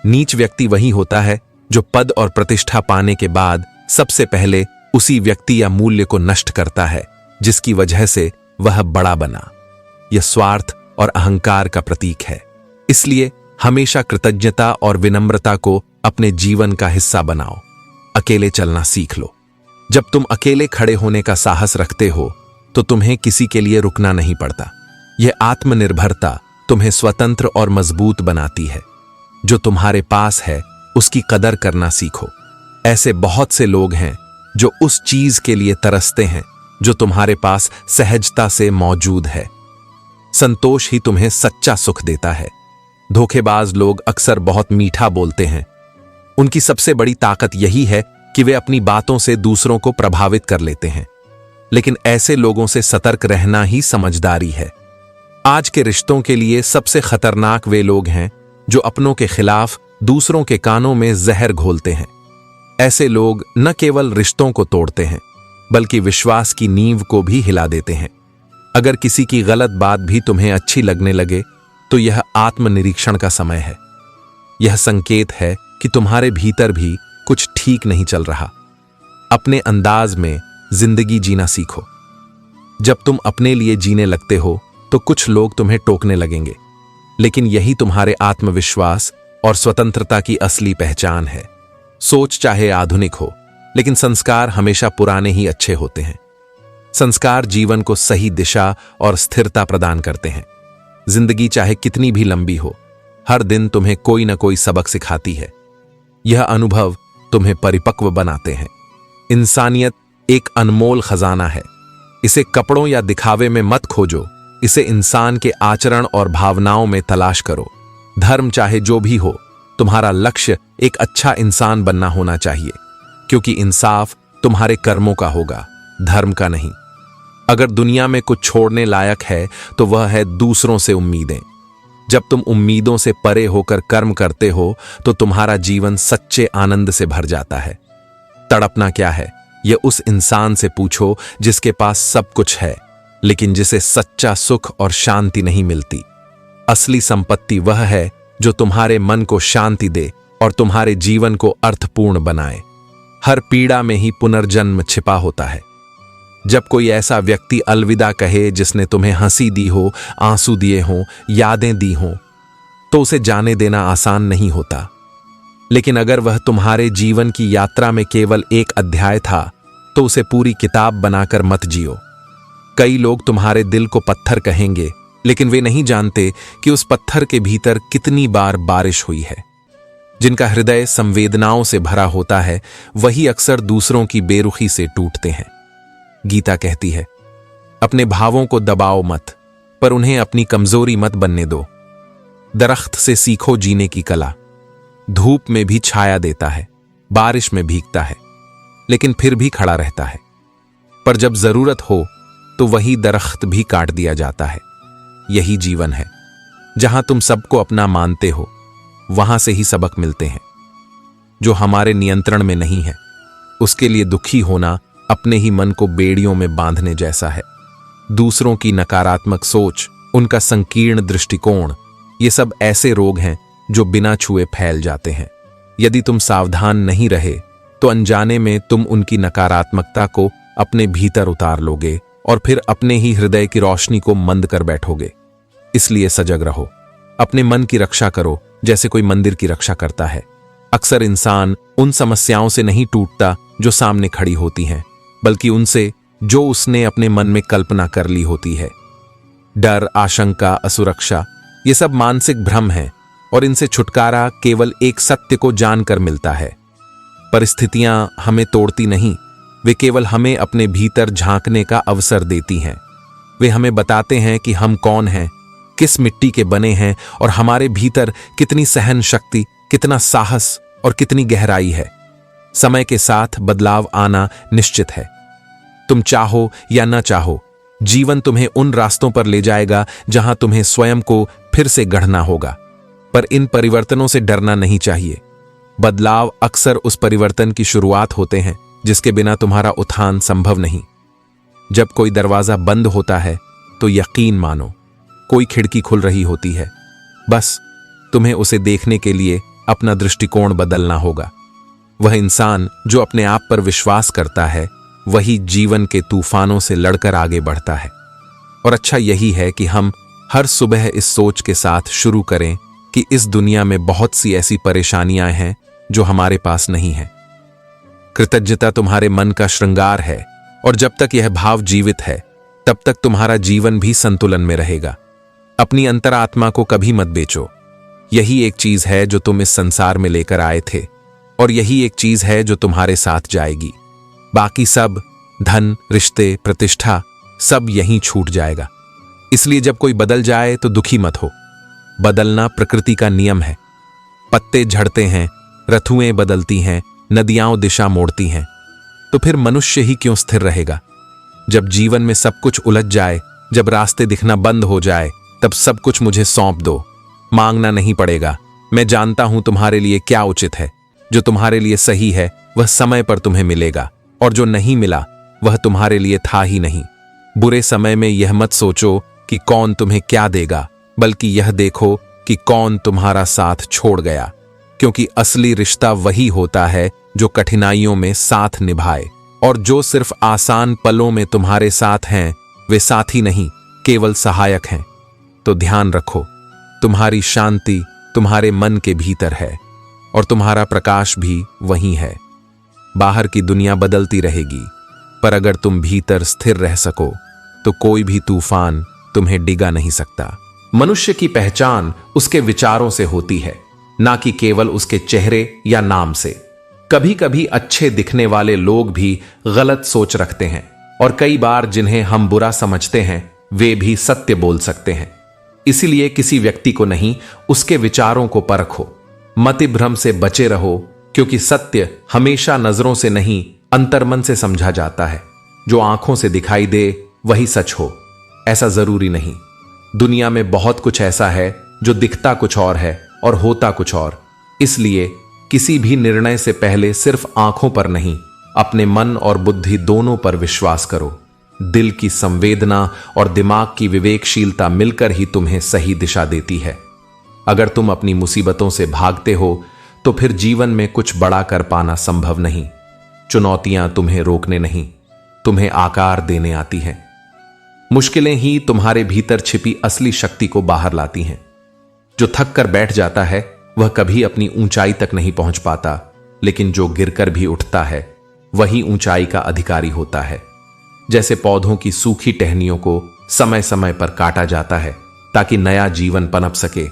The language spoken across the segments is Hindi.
नीच व्यक्ति वही होता है जो पद और प्रतिष्ठा पाने के बाद सबसे पहले उसी व्यक्ति या मूल्य को नष्ट करता है जिसकी वजह से वह बड़ा बना। यह स्वार्थ और अहंकार का प्रतीक है। इसलिए हमेशा कृतज्ञता और विनम्रता को अपने जीवन का हिस्सा बनाओ। अकेले चलना सीख लो। जब तुम अकेले खड़े होने का साहस रखते हो तो तुम्हें किसी के लिए रुकना नहीं पड़ता। यह आत्मनिर्भरता तुम्हें स्वतंत्र और मजबूत बनाती है। जो तुम्हारे पास है उसकी कदर करना सीखो। ऐसे बहुत से लोग हैं जो उस चीज के लिए तरसते हैं जो तुम्हारे पास सहजता से मौजूद है। संतोष ही तुम्हें सच्चा सुख देता है। धोखेबाज लोग अक्सर बहुत मीठा बोलते हैं। उनकी सबसे बड़ी ताकत यही है कि वे अपनी बातों से दूसरों को प्रभावित कर लेते हैं। लेकिन ऐसे लोगों से सतर्क रहना ही समझदारी है। आज के रिश्तों के लिए सबसे खतरनाक वे लोग हैं जो अपनों के खिलाफ दूसरों के कानों में जहर घोलते हैं। ऐसे लोग न केवल रिश्तों को तोड़ते हैं बल्कि विश्वास की नींव को भी हिला देते हैं। अगर किसी की गलत बात भी तुम्हें अच्छी लगने लगे तो यह आत्मनिरीक्षण का समय है। यह संकेत है कि तुम्हारे भीतर भी कुछ ठीक नहीं चल रहा। अपने अंदाज में जिंदगी जीना सीखो। जब तुम अपने लिए जीने लगते हो तो कुछ लोग तुम्हें टोकने लगेंगे, लेकिन यही तुम्हारे आत्मविश्वास और स्वतंत्रता की असली पहचान है। सोच चाहे आधुनिक हो, लेकिन संस्कार हमेशा पुराने ही अच्छे होते हैं। संस्कार जीवन को सही दिशा और स्थिरता प्रदान करते हैं। जिंदगी चाहे कितनी भी लंबी हो, हर दिन तुम्हें कोई ना कोई सबक सिखाती है। यह अनुभव तुम्हें परिपक्व बनाते हैं। इंसानियत एक अनमोल खजाना है। इसे कपड़ों या दिखावे में मत खोजो, इसे इंसान के आचरण और भावनाओं में तलाश करो। धर्म चाहे जो भी हो, तुम्हारा लक्ष्य एक अच्छा इंसान बनना होना चाहिए, क्योंकि इंसाफ तुम्हारे कर्मों का होगा, धर्म का नहीं। अगर दुनिया में कुछ छोड़ने लायक है तो वह है दूसरों से उम्मीदें। जब तुम उम्मीदों से परे होकर कर्म करते हो तो तुम्हारा जीवन सच्चे आनंद से भर जाता है। तड़पना क्या है, यह उस इंसान से पूछो जिसके पास सब कुछ है लेकिन जिसे सच्चा सुख और शांति नहीं मिलती। असली संपत्ति वह है जो तुम्हारे मन को शांति दे और तुम्हारे जीवन को अर्थपूर्ण बनाए। हर पीड़ा में ही पुनर्जन्म छिपा होता है। जब कोई ऐसा व्यक्ति अलविदा कहे जिसने तुम्हें हंसी दी हो, आंसू दिए हों, यादें दी हों, तो उसे जाने देना आसान नहीं होता। लेकिन अगर वह तुम्हारे जीवन की यात्रा में केवल एक अध्याय था तो उसे पूरी किताब बनाकर मत जियो। कई लोग तुम्हारे दिल को पत्थर कहेंगे, लेकिन वे नहीं जानते कि उस पत्थर के भीतर कितनी बार बारिश हुई है। जिनका हृदय संवेदनाओं से भरा होता है वही अक्सर दूसरों की बेरुखी से टूटते हैं। गीता कहती है, अपने भावों को दबाओ मत, पर उन्हें अपनी कमजोरी मत बनने दो। दरख्त से सीखो जीने की कला। धूप में भी छाया देता है, बारिश में भीगता है, लेकिन फिर भी खड़ा रहता है। पर जब जरूरत हो तो वही दरख्त भी काट दिया जाता है। यही जीवन है। जहां तुम सबको अपना मानते हो वहां से ही सबक मिलते हैं। जो हमारे नियंत्रण में नहीं है उसके लिए दुखी होना अपने ही मन को बेड़ियों में बांधने जैसा है। दूसरों की नकारात्मक सोच, उनका संकीर्ण दृष्टिकोण, ये सब ऐसे रोग हैं जो बिना छुए फैल जाते हैं। यदि तुम सावधान नहीं रहे तो अनजाने में तुम उनकी नकारात्मकता को अपने भीतर उतार लोगे और फिर अपने ही हृदय की रोशनी को मंद कर बैठोगे। इसलिए सजग रहो। अपने मन की रक्षा करो जैसे कोई मंदिर की रक्षा करता है। अक्सर इंसान उन समस्याओं से नहीं टूटता जो सामने खड़ी होती हैं, बल्कि उनसे जो उसने अपने मन में कल्पना कर ली होती है। डर, आशंका, असुरक्षा, ये सब मानसिक भ्रम हैं और इनसे छुटकारा केवल एक सत्य को जानकर मिलता है। परिस्थितियां हमें तोड़ती नहीं, वे केवल हमें अपने भीतर झांकने का अवसर देती हैं। वे हमें बताते हैं कि हम कौन हैं, किस मिट्टी के बने हैं और हमारे भीतर कितनी सहन शक्ति, कितना साहस और कितनी गहराई है। समय के साथ बदलाव आना निश्चित है। तुम चाहो या न चाहो, जीवन तुम्हें उन रास्तों पर ले जाएगा जहां तुम्हें स्वयं को फिर से गढ़ना होगा। पर इन परिवर्तनों से डरना नहीं चाहिए। बदलाव अक्सर उस परिवर्तन की शुरुआत होते हैं जिसके बिना तुम्हारा उत्थान संभव नहीं। जब कोई दरवाजा बंद होता है तो यकीन मानो कोई खिड़की खुल रही होती है। बस तुम्हें उसे देखने के लिए अपना दृष्टिकोण बदलना होगा। वह इंसान जो अपने आप पर विश्वास करता है वही जीवन के तूफानों से लड़कर आगे बढ़ता है। और अच्छा यही है कि हम हर सुबह इस सोच के साथ शुरू करें कि इस दुनिया में बहुत सी ऐसी परेशानियां हैं जो हमारे पास नहीं हैं। कृतज्ञता तुम्हारे मन का श्रृंगार है और जब तक यह भाव जीवित है तब तक तुम्हारा जीवन भी संतुलन में रहेगा। अपनी अंतरात्मा को कभी मत बेचो। यही एक चीज है जो तुम इस संसार में लेकर आए थे और यही एक चीज है जो तुम्हारे साथ जाएगी। बाकी सब, धन, रिश्ते, प्रतिष्ठा, सब यहीं छूट जाएगा। इसलिए जब कोई बदल जाए तो दुखी मत हो। बदलना प्रकृति का नियम है। पत्ते झड़ते हैं, ऋतुएं बदलती हैं, नदियां दिशा मोड़ती हैं, तो फिर मनुष्य ही क्यों स्थिर रहेगा? जब जीवन में सब कुछ उलझ जाए, जब रास्ते दिखना बंद हो जाए, तब सब कुछ मुझे सौंप दो। मांगना नहीं पड़ेगा। मैं जानता हूं तुम्हारे लिए क्या उचित है। जो तुम्हारे लिए सही है वह समय पर तुम्हें मिलेगा और जो नहीं मिला वह तुम्हारे लिए था ही नहीं। बुरे समय में यह मत सोचो कि कौन तुम्हें क्या देगा, बल्कि यह देखो कि कौन तुम्हारा साथ छोड़ गया, क्योंकि असली रिश्ता वही होता है जो कठिनाइयों में साथ निभाए। और जो सिर्फ आसान पलों में तुम्हारे साथ हैं वे साथी नहीं, केवल सहायक हैं। तो ध्यान रखो, तुम्हारी शांति तुम्हारे मन के भीतर है और तुम्हारा प्रकाश भी वहीं है। बाहर की दुनिया बदलती रहेगी, पर अगर तुम भीतर स्थिर रह सको तो कोई भी तूफान तुम्हें डिगा नहीं सकता। मनुष्य की पहचान उसके विचारों से होती है, ना कि केवल उसके चेहरे या नाम से। कभी कभी अच्छे दिखने वाले लोग भी गलत सोच रखते हैं और कई बार जिन्हें हम बुरा समझते हैं वे भी सत्य बोल सकते हैं। इसीलिए किसी व्यक्ति को नहीं, उसके विचारों को परखो। मतिभ्रम से बचे रहो, क्योंकि सत्य हमेशा नजरों से नहीं अंतर्मन से समझा जाता है। जो आंखों से दिखाई दे वही सच हो, ऐसा जरूरी नहीं। दुनिया में बहुत कुछ ऐसा है जो दिखता कुछ और है और होता कुछ और। इसलिए किसी भी निर्णय से पहले सिर्फ आंखों पर नहीं, अपने मन और बुद्धि दोनों पर विश्वास करो। दिल की संवेदना और दिमाग की विवेकशीलता मिलकर ही तुम्हें सही दिशा देती है। अगर तुम अपनी मुसीबतों से भागते हो तो फिर जीवन में कुछ बड़ा कर पाना संभव नहीं। चुनौतियां तुम्हें रोकने नहीं, तुम्हें आकार देने आती हैं। मुश्किलें ही तुम्हारे भीतर छिपी असली शक्ति को बाहर लाती हैं। जो थक कर बैठ जाता है वह कभी अपनी ऊंचाई तक नहीं पहुंच पाता, लेकिन जो गिरकर भी उठता है वही ऊंचाई का अधिकारी होता है। जैसे पौधों की सूखी टहनियों को समय समय पर काटा जाता है ताकि नया जीवन पनप सके,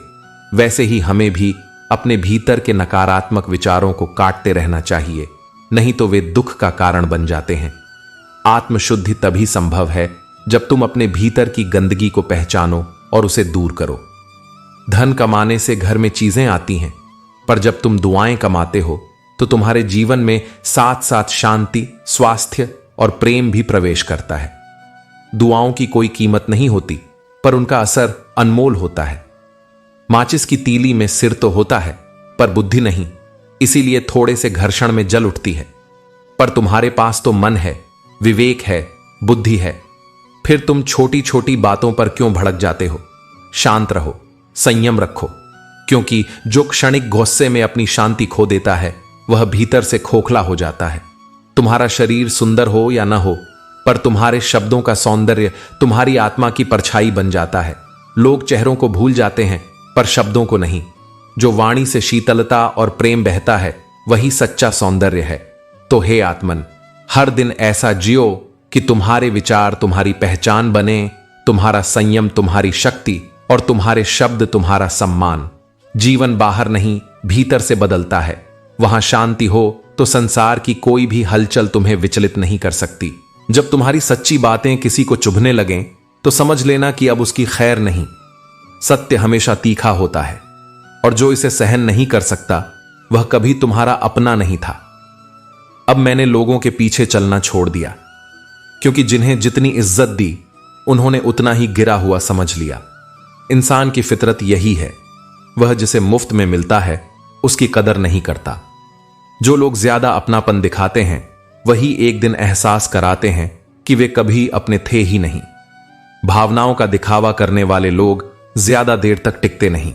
वैसे ही हमें भी अपने भीतर के नकारात्मक विचारों को काटते रहना चाहिए, नहीं तो वे दुख का कारण बन जाते हैं। आत्मशुद्धि तभी संभव है जब तुम अपने भीतर की गंदगी को पहचानो और उसे दूर करो। धन कमाने से घर में चीजें आती हैं, पर जब तुम दुआएं कमाते हो तो तुम्हारे जीवन में साथ साथ शांति, स्वास्थ्य और प्रेम भी प्रवेश करता है। दुआओं की कोई कीमत नहीं होती, पर उनका असर अनमोल होता है। माचिस की तीली में सिर तो होता है पर बुद्धि नहीं, इसीलिए थोड़े से घर्षण में जल उठती है। पर तुम्हारे पास तो मन है, विवेक है, बुद्धि है, फिर तुम छोटी छोटी बातों पर क्यों भड़क जाते हो? शांत रहो, संयम रखो, क्योंकि जो क्षणिक गुस्से में अपनी शांति खो देता है वह भीतर से खोखला हो जाता है। तुम्हारा शरीर सुंदर हो या ना हो, पर तुम्हारे शब्दों का सौंदर्य तुम्हारी आत्मा की परछाई बन जाता है। लोग चेहरों को भूल जाते हैं पर शब्दों को नहीं। जो वाणी से शीतलता और प्रेम बहता है वही सच्चा सौंदर्य है। तो हे आत्मन, हर दिन ऐसा जियो कि तुम्हारे विचार तुम्हारी पहचान बने, तुम्हारा संयम तुम्हारी शक्ति और तुम्हारे शब्द तुम्हारा सम्मान। जीवन बाहर नहीं, भीतर से बदलता है। वहां शांति हो तो संसार की कोई भी हलचल तुम्हें विचलित नहीं कर सकती। जब तुम्हारी सच्ची बातें किसी को चुभने लगें तो समझ लेना कि अब उसकी खैर नहीं। सत्य हमेशा तीखा होता है और जो इसे सहन नहीं कर सकता वह कभी तुम्हारा अपना नहीं था। अब मैंने लोगों के पीछे चलना छोड़ दिया, क्योंकि जिन्हें जितनी इज्जत दी उन्होंने उतना ही गिरा हुआ समझ लिया। इंसान की फितरत यही है, वह जिसे मुफ्त में मिलता है उसकी कदर नहीं करता। जो लोग ज्यादा अपनापन दिखाते हैं वही एक दिन एहसास कराते हैं कि वे कभी अपने थे ही नहीं। भावनाओं का दिखावा करने वाले लोग ज्यादा देर तक टिकते नहीं।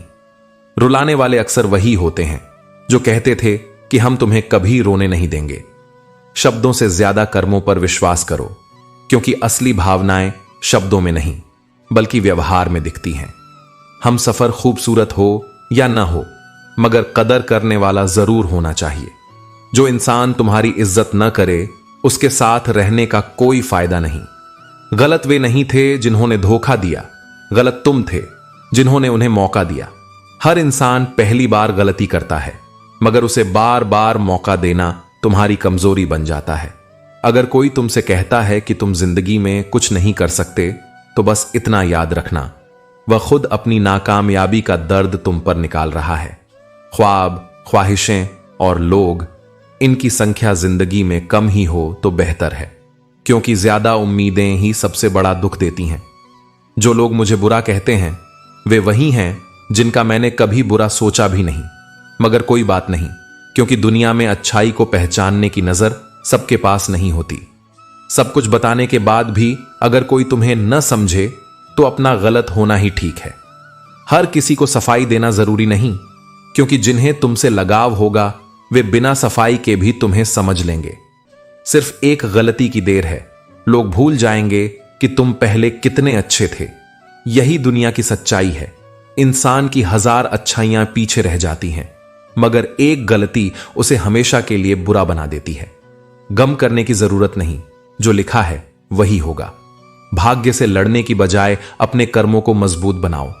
रुलाने वाले अक्सर वही होते हैं जो कहते थे कि हम तुम्हें कभी रोने नहीं देंगे। शब्दों से ज्यादा कर्मों पर विश्वास करो, क्योंकि असली भावनाएं शब्दों में नहीं बल्कि व्यवहार में दिखती हैं। हम सफर खूबसूरत हो या ना हो, मगर कदर करने वाला जरूर होना चाहिए। जो इंसान तुम्हारी इज्जत न करे, उसके साथ रहने का कोई फायदा नहीं। गलत वे नहीं थे जिन्होंने धोखा दिया, गलत तुम थे जिन्होंने उन्हें मौका दिया। हर इंसान पहली बार गलती करता है, मगर उसे बार बार मौका देना तुम्हारी कमजोरी बन जाता है। अगर कोई तुमसे कहता है कि तुम जिंदगी में कुछ नहीं कर सकते, तो बस इतना याद रखना, वह खुद अपनी नाकामयाबी का दर्द तुम पर निकाल रहा है। ख्वाब, ख्वाहिशें और लोग, इनकी संख्या जिंदगी में कम ही हो तो बेहतर है, क्योंकि ज्यादा उम्मीदें ही सबसे बड़ा दुख देती हैं। जो लोग मुझे बुरा कहते हैं, वे वही हैं जिनका मैंने कभी बुरा सोचा भी नहीं। मगर कोई बात नहीं, क्योंकि दुनिया में अच्छाई को पहचानने की नजर सबके पास नहीं होती। सब कुछ बताने के बाद भी अगर कोई तुम्हें न समझे, तो अपना गलत होना ही ठीक है। हर किसी को सफाई देना जरूरी नहीं, क्योंकि जिन्हें तुमसे लगाव होगा वे बिना सफाई के भी तुम्हें समझ लेंगे। सिर्फ एक गलती की देर है, लोग भूल जाएंगे कि तुम पहले कितने अच्छे थे। यही दुनिया की सच्चाई है। इंसान की 1000 अच्छाइयां पीछे रह जाती हैं, मगर एक गलती उसे हमेशा के लिए बुरा बना देती है। गम करने की जरूरत नहीं, जो लिखा है वही होगा। भाग्य से लड़ने की बजाय अपने कर्मों को मजबूत बनाओ।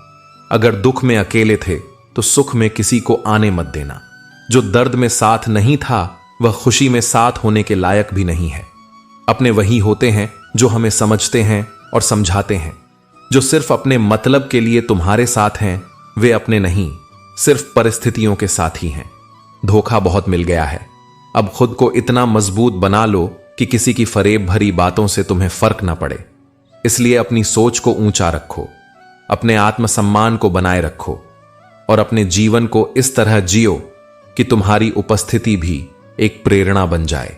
अगर दुख में अकेले थे, तो सुख में किसी को आने मत देना। जो दर्द में साथ नहीं था, वह खुशी में साथ होने के लायक भी नहीं है। अपने वही होते हैं जो हमें समझते हैं और समझाते हैं। जो सिर्फ अपने मतलब के लिए तुम्हारे साथ हैं, वे अपने नहीं, सिर्फ परिस्थितियों के साथ ही हैं। धोखा बहुत मिल गया है, अब खुद को इतना मजबूत बना लो कि किसी की फरेब भरी बातों से तुम्हें फर्क ना पड़े। इसलिए अपनी सोच को ऊंचा रखो, अपने आत्मसम्मान को बनाए रखो और अपने जीवन को इस तरह जियो कि तुम्हारी उपस्थिति भी एक प्रेरणा बन जाए।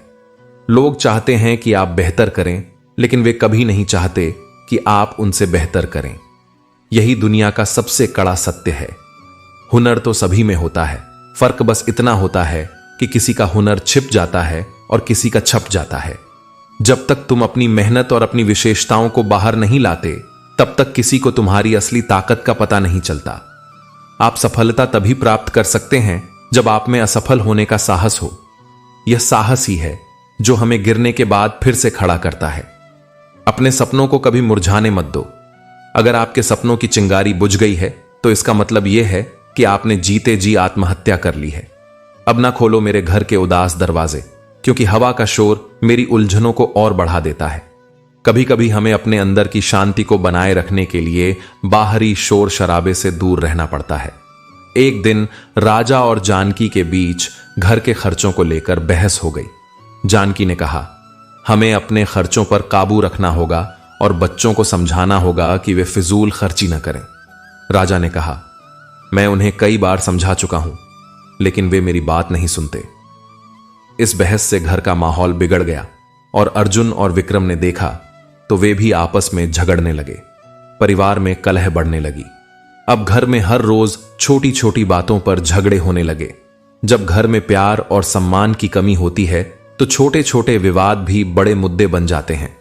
लोग चाहते हैं कि आप बेहतर करें, लेकिन वे कभी नहीं चाहते कि आप उनसे बेहतर करें। यही दुनिया का सबसे कड़ा सत्य है। हुनर तो सभी में होता है, फर्क बस इतना होता है कि किसी का हुनर छिप जाता है और किसी का छप जाता है। जब तक तुम अपनी मेहनत और अपनी विशेषताओं को बाहर नहीं लाते, तब तक किसी को तुम्हारी असली ताकत का पता नहीं चलता। आप सफलता तभी प्राप्त कर सकते हैं जब आप में असफल होने का साहस हो। यह साहस ही है जो हमें गिरने के बाद फिर से खड़ा करता है। अपने सपनों को कभी मुरझाने मत दो। अगर आपके सपनों की चिंगारी बुझ गई है, तो इसका मतलब यह है कि आपने जीते जी आत्महत्या कर ली है। अब ना खोलो मेरे घर के उदास दरवाजे, क्योंकि हवा का शोर मेरी उलझनों को और बढ़ा देता है। कभी कभी हमें अपने अंदर की शांति को बनाए रखने के लिए बाहरी शोर शराबे से दूर रहना पड़ता है। एक दिन राजा और जानकी के बीच घर के खर्चों को लेकर बहस हो गई। जानकी ने कहा, हमें अपने खर्चों पर काबू रखना होगा और बच्चों को समझाना होगा कि वे फिजूल खर्ची न करें। राजा ने कहा, मैं उन्हें कई बार समझा चुका हूं, लेकिन वे मेरी बात नहीं सुनते। इस बहस से घर का माहौल बिगड़ गया और अर्जुन और विक्रम ने देखा तो वे भी आपस में झगड़ने लगे। परिवार में कलह बढ़ने लगी। अब घर में हर रोज छोटी छोटी बातों पर झगड़े होने लगे। जब घर में प्यार और सम्मान की कमी होती है, तो छोटे छोटे विवाद भी बड़े मुद्दे बन जाते हैं।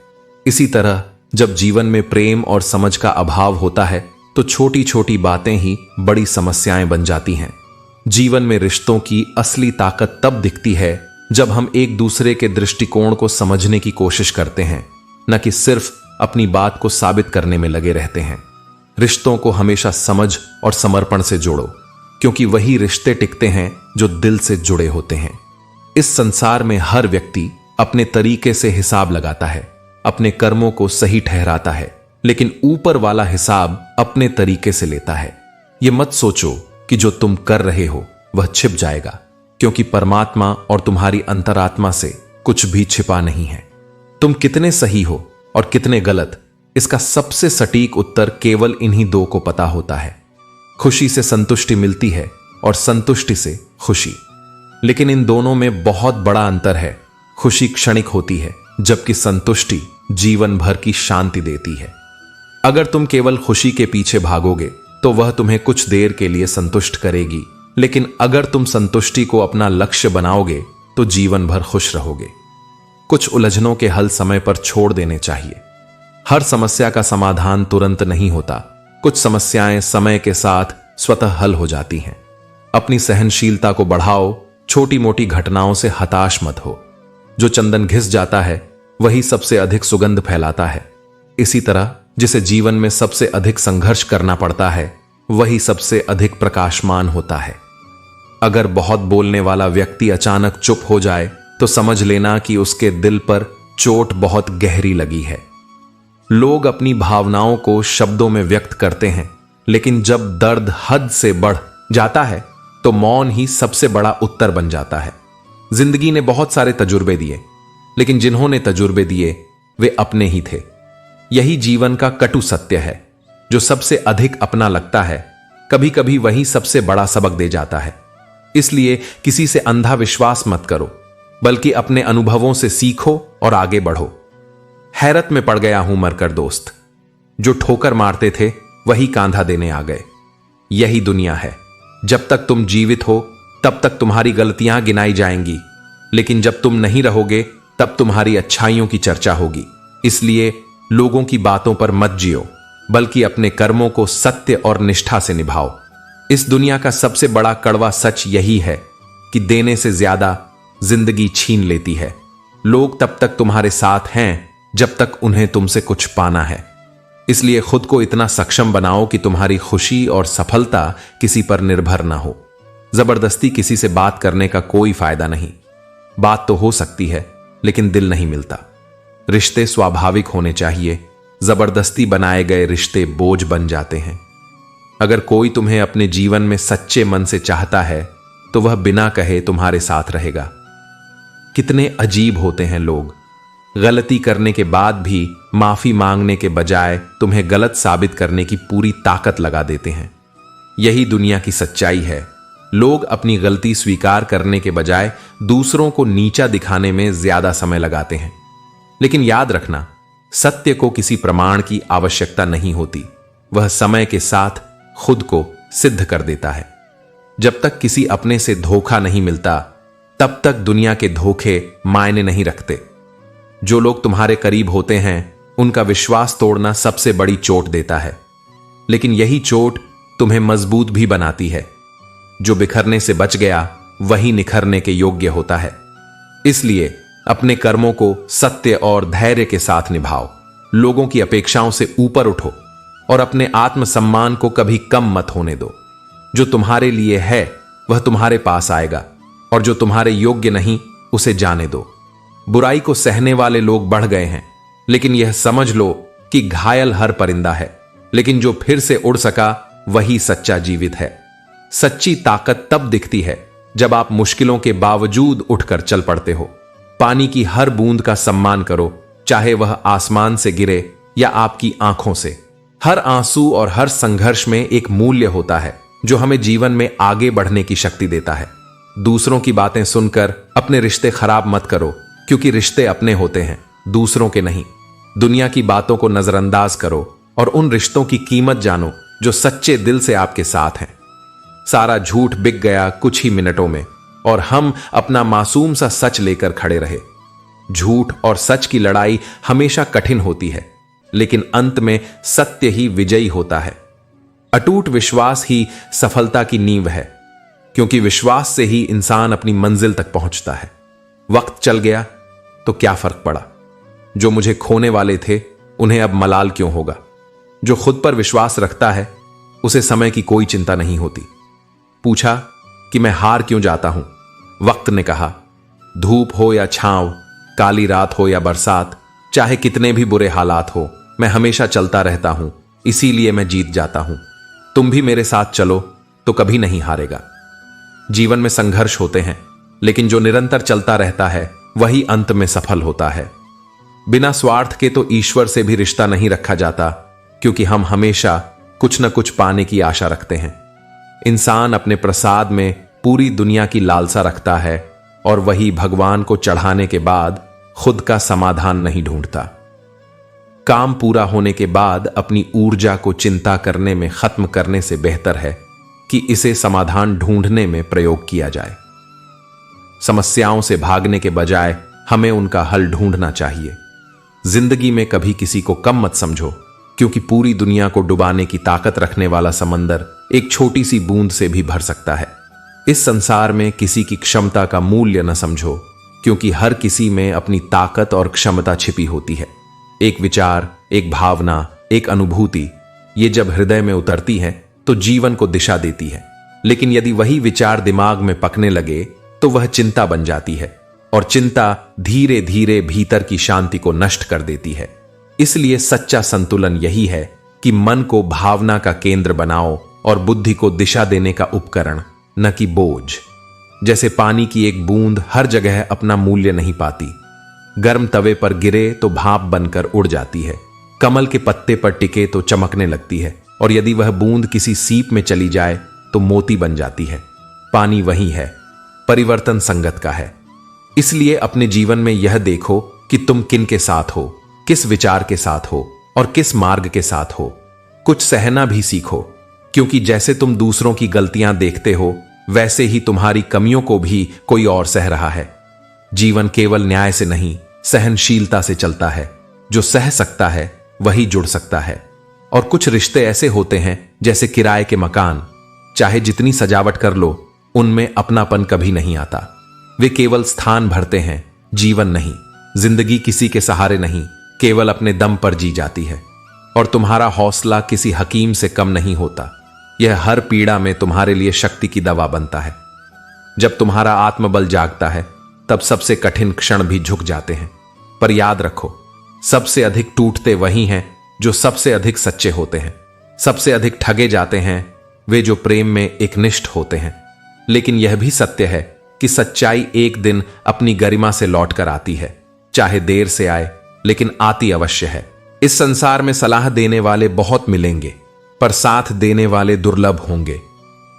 इसी तरह जब जीवन में प्रेम और समझ का अभाव होता है, तो छोटी छोटी बातें ही बड़ी समस्याएं बन जाती हैं। जीवन में रिश्तों की असली ताकत तब दिखती है जब हम एक दूसरे के दृष्टिकोण को समझने की कोशिश करते हैं, न कि सिर्फ अपनी बात को साबित करने में लगे रहते हैं। रिश्तों को हमेशा समझ और समर्पण से जोड़ो, क्योंकि वही रिश्ते टिकते हैं जो दिल से जुड़े होते हैं। इस संसार में हर व्यक्ति अपने तरीके से हिसाब लगाता है, अपने कर्मों को सही ठहराता है, लेकिन ऊपर वाला हिसाब अपने तरीके से लेता है। यह मत सोचो कि जो तुम कर रहे हो वह छिप जाएगा, क्योंकि परमात्मा और तुम्हारी अंतरात्मा से कुछ भी छिपा नहीं है। तुम कितने सही हो और कितने गलत, इसका सबसे सटीक उत्तर केवल इन्हीं दो को पता होता है। खुशी से संतुष्टि मिलती है और संतुष्टि से खुशी, लेकिन इन दोनों में बहुत बड़ा अंतर है। खुशी क्षणिक होती है, जबकि संतुष्टि जीवन भर की शांति देती है। अगर तुम केवल खुशी के पीछे भागोगे, तो वह तुम्हें कुछ देर के लिए संतुष्ट करेगी, लेकिन अगर तुम संतुष्टि को अपना लक्ष्य बनाओगे तो जीवन भर खुश रहोगे। कुछ उलझनों के हल समय पर छोड़ देने चाहिए। हर समस्या का समाधान तुरंत नहीं होता। कुछ समस्याएं समय के साथ स्वतः हल हो जाती हैं। अपनी सहनशीलता को बढ़ाओ, छोटी मोटी घटनाओं से हताश मत हो। जो चंदन घिस जाता है वही सबसे अधिक सुगंध फैलाता है। इसी तरह जिसे जीवन में सबसे अधिक संघर्ष करना पड़ता है वही सबसे अधिक प्रकाशमान होता है। अगर बहुत बोलने वाला व्यक्ति अचानक चुप हो जाए तो समझ लेना कि उसके दिल पर चोट बहुत गहरी लगी है। लोग अपनी भावनाओं को शब्दों में व्यक्त करते हैं, लेकिन जब दर्द हद से बढ़ जाता है तो मौन ही सबसे बड़ा उत्तर बन जाता है। जिंदगी ने बहुत सारे तजुर्बे दिए, लेकिन जिन्होंने तजुर्बे दिए वे अपने ही थे। यही जीवन का कटु सत्य है। जो सबसे अधिक अपना लगता है कभी कभी वही सबसे बड़ा सबक दे जाता है। इसलिए किसी से अंधा विश्वास मत करो, बल्कि अपने अनुभवों से सीखो और आगे बढ़ो। हैरत में पड़ गया हूं मरकर दोस्त, जो ठोकर मारते थे वही कांधा देने आ गए। यही दुनिया है। जब तक तुम जीवित हो तब तक तुम्हारी गलतियां गिनाई जाएंगी, लेकिन जब तुम नहीं रहोगे तब तुम्हारी अच्छाइयों की चर्चा होगी। इसलिए लोगों की बातों पर मत जियो, बल्कि अपने कर्मों को सत्य और निष्ठा से निभाओ। इस दुनिया का सबसे बड़ा कड़वा सच यही है कि देने से ज्यादा जिंदगी छीन लेती है। लोग तब तक तुम्हारे साथ हैं जब तक उन्हें तुमसे कुछ पाना है। इसलिए खुद को इतना सक्षम बनाओ कि तुम्हारी खुशी और सफलता किसी पर निर्भर ना हो। जबरदस्ती किसी से बात करने का कोई फायदा नहीं। बात तो हो सकती है, लेकिन दिल नहीं मिलता। रिश्ते स्वाभाविक होने चाहिए। जबरदस्ती बनाए गए रिश्ते बोझ बन जाते हैं। अगर कोई तुम्हें अपने जीवन में सच्चे मन से चाहता है तो वह बिना कहे तुम्हारे साथ रहेगा। कितने अजीब होते हैं लोग। गलती करने के बाद भी माफी मांगने के बजाय तुम्हें गलत साबित करने की पूरी ताकत लगा देते हैं। यही दुनिया की सच्चाई है। लोग अपनी गलती स्वीकार करने के बजाय दूसरों को नीचा दिखाने में ज्यादा समय लगाते हैं। लेकिन याद रखना, सत्य को किसी प्रमाण की आवश्यकता नहीं होती। वह समय के साथ खुद को सिद्ध कर देता है। जब तक किसी अपने से धोखा नहीं मिलता तब तक दुनिया के धोखे मायने नहीं रखते। जो लोग तुम्हारे करीब होते हैं उनका विश्वास तोड़ना सबसे बड़ी चोट देता है, लेकिन यही चोट तुम्हें मजबूत भी बनाती है। जो बिखरने से बच गया वही निखरने के योग्य होता है। इसलिए अपने कर्मों को सत्य और धैर्य के साथ निभाओ। लोगों की अपेक्षाओं से ऊपर उठो और अपने आत्मसम्मान को कभी कम मत होने दो। जो तुम्हारे लिए है वह तुम्हारे पास आएगा, और जो तुम्हारे योग्य नहीं उसे जाने दो। बुराई को सहने वाले लोग बढ़ गए हैं, लेकिन यह समझ लो कि घायल हर परिंदा है, लेकिन जो फिर से उड़ सका वही सच्चा जीवित है। सच्ची ताकत तब दिखती है जब आप मुश्किलों के बावजूद उठकर चल पड़ते हो। पानी की हर बूंद का सम्मान करो, चाहे वह आसमान से गिरे या आपकी आंखों से। हर आंसू और हर संघर्ष में एक मूल्य होता है जो हमें जीवन में आगे बढ़ने की शक्ति देता है। दूसरों की बातें सुनकर अपने रिश्ते खराब मत करो, क्योंकि रिश्ते अपने होते हैं, दूसरों के नहीं। दुनिया की बातों को नजरअंदाज करो और उन रिश्तों की कीमत जानो जो सच्चे दिल से आपके साथ हैं। सारा झूठ बिक गया कुछ ही मिनटों में, और हम अपना मासूम सा सच लेकर खड़े रहे। झूठ और सच की लड़ाई हमेशा कठिन होती है, लेकिन अंत में सत्य ही विजयी होता है। अटूट विश्वास ही सफलता की नींव है, क्योंकि विश्वास से ही इंसान अपनी मंजिल तक पहुंचता है। वक्त चल गया तो क्या फर्क पड़ा। जो मुझे खोने वाले थे उन्हें अब मलाल क्यों होगा। जो खुद पर विश्वास रखता है उसे समय की कोई चिंता नहीं होती। पूछा कि मैं हार क्यों जाता हूं। वक्त ने कहा, धूप हो या छांव, काली रात हो या बरसात, चाहे कितने भी बुरे हालात हो, मैं हमेशा चलता रहता हूं, इसीलिए मैं जीत जाता हूं। तुम भी मेरे साथ चलो तो कभी नहीं हारेगा। जीवन में संघर्ष होते हैं, लेकिन जो निरंतर चलता रहता है वही अंत में सफल होता है। बिना स्वार्थ के तो ईश्वर से भी रिश्ता नहीं रखा जाता, क्योंकि हम हमेशा कुछ न कुछ पाने की आशा रखते हैं। इंसान अपने प्रसाद में पूरी दुनिया की लालसा रखता है, और वही भगवान को चढ़ाने के बाद खुद का समाधान नहीं ढूंढता। काम पूरा होने के बाद अपनी ऊर्जा को चिंता करने में खत्म करने से बेहतर है कि इसे समाधान ढूंढने में प्रयोग किया जाए। समस्याओं से भागने के बजाय हमें उनका हल ढूंढना चाहिए। जिंदगी में कभी किसी को कम मत समझो, क्योंकि पूरी दुनिया को डुबाने की ताकत रखने वाला समंदर एक छोटी सी बूंद से भी भर सकता है। इस संसार में किसी की क्षमता का मूल्य न समझो, क्योंकि हर किसी में अपनी ताकत और क्षमता छिपी होती है। एक विचार, एक भावना, एक अनुभूति, ये जब हृदय में उतरती है तो जीवन को दिशा देती है। लेकिन यदि वही विचार दिमाग में पकने लगे तो वह चिंता बन जाती है, और चिंता धीरे धीरे भीतर की शांति को नष्ट कर देती है। इसलिए सच्चा संतुलन यही है कि मन को भावना का केंद्र बनाओ और बुद्धि को दिशा देने का उपकरण, न कि बोझ। जैसे पानी की एक बूंद हर जगह अपना मूल्य नहीं पाती। गर्म तवे पर गिरे तो भाप बनकर उड़ जाती है, कमल के पत्ते पर टिके तो चमकने लगती है, और यदि वह बूंद किसी सीप में चली जाए तो मोती बन जाती है। पानी वही है, परिवर्तन संगत का है। इसलिए अपने जीवन में यह देखो कि तुम किन के साथ हो, किस विचार के साथ हो और किस मार्ग के साथ हो। कुछ सहना भी सीखो, क्योंकि जैसे तुम दूसरों की गलतियां देखते हो, वैसे ही तुम्हारी कमियों को भी कोई और सह रहा है। जीवन केवल न्याय से नहीं, सहनशीलता से चलता है। जो सह सकता है वही जुड़ सकता है। और कुछ रिश्ते ऐसे होते हैं जैसे किराए के मकान, चाहे जितनी सजावट कर लो, उनमें अपनापन कभी नहीं आता। वे केवल स्थान भरते हैं, जीवन नहीं। जिंदगी किसी के सहारे नहीं, केवल अपने दम पर जी जाती है। और तुम्हारा हौसला किसी हकीम से कम नहीं होता। यह हर पीड़ा में तुम्हारे लिए शक्ति की दवा बनता है। जब तुम्हारा आत्मबल जागता है, तब सबसे कठिन क्षण भी झुक जाते हैं। पर याद रखो, सबसे अधिक टूटते वही हैं जो सबसे अधिक सच्चे होते हैं। सबसे अधिक ठगे जाते हैं वे जो प्रेम में एकनिष्ठ होते हैं। लेकिन यह भी सत्य है कि सच्चाई एक दिन अपनी गरिमा से लौटकर आती है, चाहे देर से आए, लेकिन आती अवश्य है। इस संसार में सलाह देने वाले बहुत मिलेंगे, पर साथ देने वाले दुर्लभ होंगे।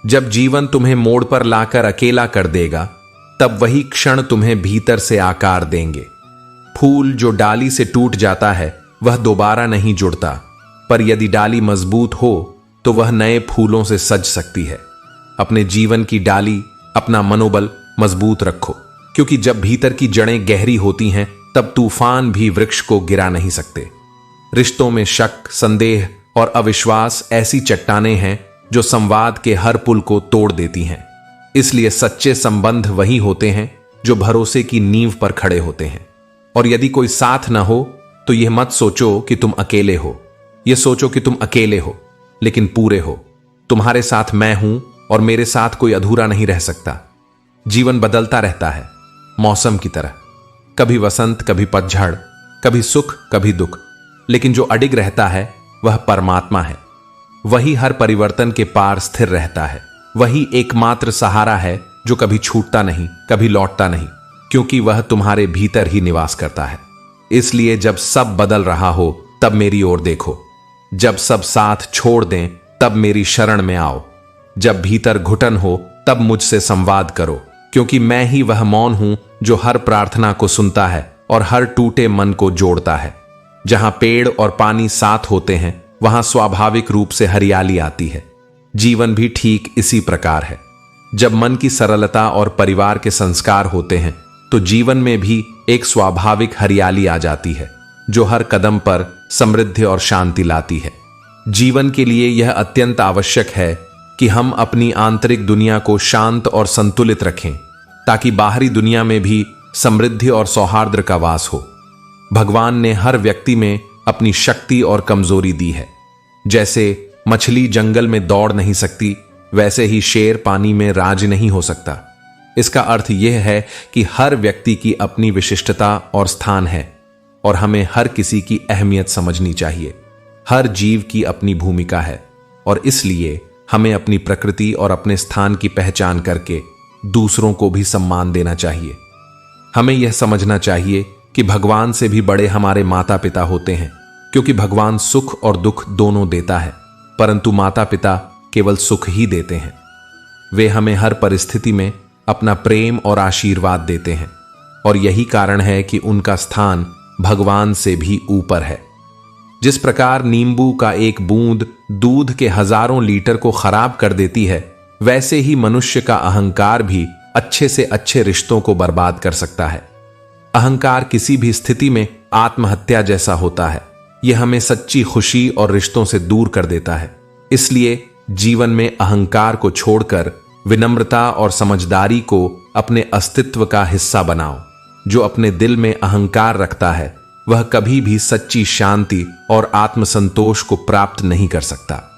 जब जीवन तुम्हें मोड़ पर लाकर अकेला कर देगा, तब वही क्षण तुम्हें भीतर से आकार देंगे। फूल जो डाली से टूट जाता है वह दोबारा नहीं जुड़ता, पर यदि डाली मजबूत हो तो वह नए फूलों से सज सकती है। अपने जीवन की डाली, अपना मनोबल मजबूत रखो, क्योंकि जब भीतर की जड़ें गहरी होती हैं, तब तूफान भी वृक्ष को गिरा नहीं सकते। रिश्तों में शक, संदेह और अविश्वास ऐसी चट्टानें हैं जो संवाद के हर पुल को तोड़ देती हैं। इसलिए सच्चे संबंध वही होते हैं जो भरोसे की नींव पर खड़े होते हैं। और यदि कोई साथ न हो तो यह मत सोचो कि तुम अकेले हो, यह सोचो कि तुम अकेले हो लेकिन पूरे हो। तुम्हारे साथ मैं हूं और मेरे साथ कोई अधूरा नहीं रह सकता। जीवन बदलता रहता है, मौसम की तरह, कभी वसंत, कभी पतझड़, कभी सुख, कभी दुख, लेकिन जो अडिग रहता है वह परमात्मा है। वही हर परिवर्तन के पार स्थिर रहता है। वही एकमात्र सहारा है जो कभी छूटता नहीं, कभी लौटता नहीं, क्योंकि वह तुम्हारे भीतर ही निवास करता है। इसलिए जब सब बदल रहा हो तब मेरी ओर देखो। जब सब साथ छोड़ दें तब मेरी शरण में आओ। जब भीतर घुटन हो तब मुझसे संवाद करो, क्योंकि मैं ही वह मौन हूं जो हर प्रार्थना को सुनता है और हर टूटे मन को जोड़ता है। जहां पेड़ और पानी साथ होते हैं, वहां स्वाभाविक रूप से हरियाली आती है। जीवन भी ठीक इसी प्रकार है। जब मन की सरलता और परिवार के संस्कार होते हैं, तो जीवन में भी एक स्वाभाविक हरियाली आ जाती है, जो हर कदम पर समृद्धि और शांति लाती है। जीवन के लिए यह अत्यंत आवश्यक है कि हम अपनी आंतरिक दुनिया को शांत और संतुलित रखें, ताकि बाहरी दुनिया में भी समृद्धि और सौहार्द का वास हो। भगवान ने हर व्यक्ति में अपनी शक्ति और कमजोरी दी है। जैसे मछली जंगल में दौड़ नहीं सकती, वैसे ही शेर पानी में राज नहीं हो सकता। इसका अर्थ यह है कि हर व्यक्ति की अपनी विशिष्टता और स्थान है, और हमें हर किसी की अहमियत समझनी चाहिए। हर जीव की अपनी भूमिका है, और इसलिए हमें अपनी प्रकृति और अपने स्थान की पहचान करके दूसरों को भी सम्मान देना चाहिए। हमें यह समझना चाहिए कि भगवान से भी बड़े हमारे माता पिता होते हैं, क्योंकि भगवान सुख और दुख दोनों देता है, परंतु माता पिता केवल सुख ही देते हैं। वे हमें हर परिस्थिति में अपना प्रेम और आशीर्वाद देते हैं, और यही कारण है कि उनका स्थान भगवान से भी ऊपर है। जिस प्रकार नींबू का एक बूंद दूध के हजारों लीटर को खराब कर देती है, वैसे ही मनुष्य का अहंकार भी अच्छे से अच्छे रिश्तों को बर्बाद कर सकता है। अहंकार किसी भी स्थिति में आत्महत्या जैसा होता है। यह हमें सच्ची खुशी और रिश्तों से दूर कर देता है। इसलिए जीवन में अहंकार को छोड़कर विनम्रता और समझदारी को अपने अस्तित्व का हिस्सा बनाओ। जो अपने दिल में अहंकार रखता है वह कभी भी सच्ची शांति और आत्मसंतोष को प्राप्त नहीं कर सकता।